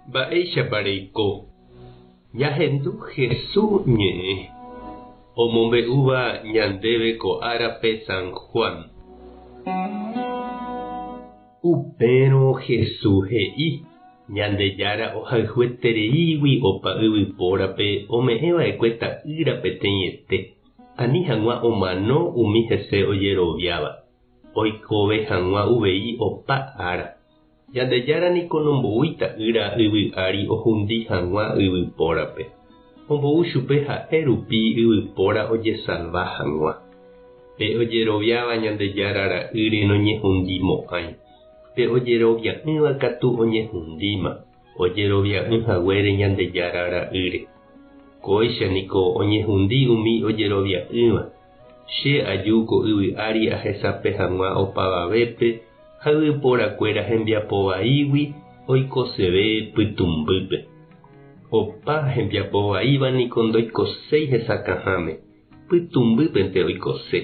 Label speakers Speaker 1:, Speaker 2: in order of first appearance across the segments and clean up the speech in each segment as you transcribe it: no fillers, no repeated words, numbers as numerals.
Speaker 1: Mba'éichapareiko ñahendu Jesús ñe'ẽ omombe'úva ñandéve ko árape San Juan. Upérõ Jesús he'i Ñandejára ohayhuetereígui opa yvypórape ome'ẽva'ekue ta'ýra peteĩete. Ani hag̃ua omano umi hese ojeroviáva. Oikove hag̃ua uvei opa ára. Ñandejára niko nombo'úi ta'ýra yvy'ári ohundi hag̃ua yvypórape. Ombo'u chupe ha'e rupi yvypóra ojesalva hag̃ua. Pe ojeroviáva Ñandejára ra'ýre noñehundi mo'ãi. Pe ojerovia'ỹva katu oñehundíma. Ojerovia'ỹhaguére Ñandejára ra'ýre. Kóicha niko oñehundi umi ojerovia'ỹva. Che aju ko yvy'ári ahesape hag̃ua opavavépe ha yvypórakuéra hembiapovaígui oikoseve pytumbýpe. Opa hembiapovaíva niko ndoikoséi hesakãháme. Pytumbýpente oikose.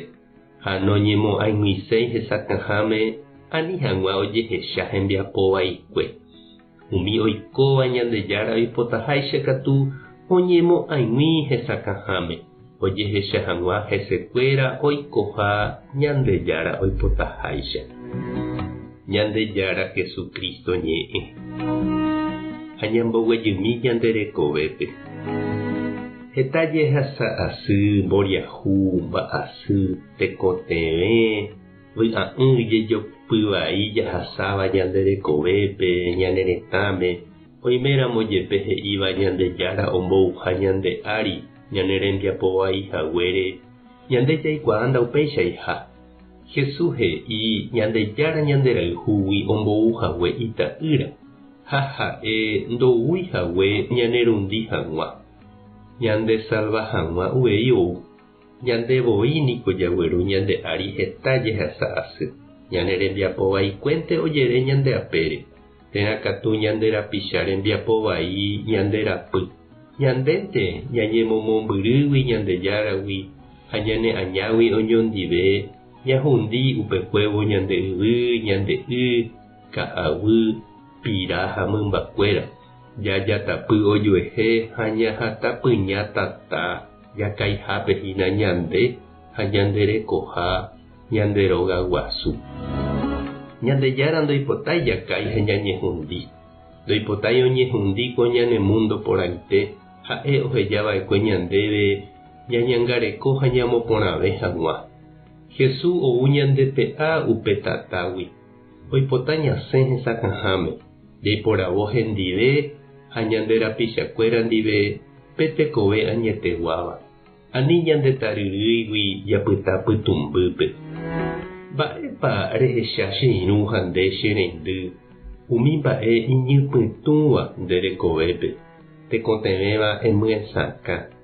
Speaker 1: Ha noñemo'ãiguiséi hesakãháme ani hag̃ua ojehecha hembiapovaikue. Umi oikóva Ñandejára oipotaháicha katu oñemo'ãigui hesakãháme. Ojehecha hag̃ua hesekuéra oikoha Ñandejára oipotaháicha. Ñandejára Jesucristo ñe'ẽ. Ha ñamboguejymi ñanderekovépe. Hetaje hasa asy, mboriahu, mba'asy, tekotevẽ, vy'a'ỹje jopyvai jahasáva ñanderekovépe, ñane retãme. Oiméramo jepe he'íva Ñandejára ombouha ñande ári ñane rembiapovaihaguére ñande jaikuaáta upéichaiha. Jesús he'i Ñandejára ñande rayhúgui ombouhague ita'ýra. Ha ha'e ndoúihague ñanerundi hag̃ua. Ñande salva hag̃ua uvei ou. Ñandevoi niko jagueru ñande ári hetaje hasa asy. Ñane rembiapovaikuénte ojere ñande apére. Terakatu ñande rapicha rembiapovai ñande rapy. Ñandénte ñañemomombyrygui Ñandejáragui ha ñane añágui oñondive ñahundi upekuévo ñande yvy, ñande y, ka'aguy, pira ha mymbakuéra. Jajatapy ojuehe ha ñahatapyña tata jakaihápe hína ñande ha ñanderekoha ñanderóga guasu. Ñandejára ndoipotái jakai ha ñañehundi. Ndoipotái oñehundíko ñanemúndo porãite ha'e ohejava'ekue ñandéve ñañangareko ha ñamoporãve hag̃ua. Jesús ou ñandepe'a upe tatágui. Oipota ñasẽ hesakãháme. Jaiporavo hendive ha ñanderapichakuéra ndive pe tekove añeteguáva. Ani ñandetaryrýigui japyta pytumbýpe. Mba'épa rehecha che irũ ha nde che reindy. Umi mba'e iñipytũva nderekovépe. Tekotevẽva emyasãka.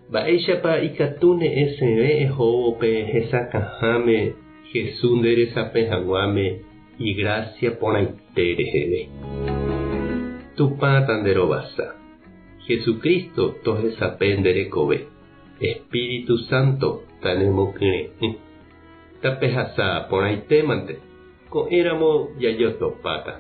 Speaker 1: Mba'éichapa ikatu ne'ẽseve ehóvope hesakãháme Jesús nderesape hag̃uáme igracia porãite reheve. Tupãta nderovasa. Jesucristo tohesape nderekove. Espíritu Santo tanemokyre'ỹ. Tapehasa porãitémante. Ko'ẽramo jajotopáta.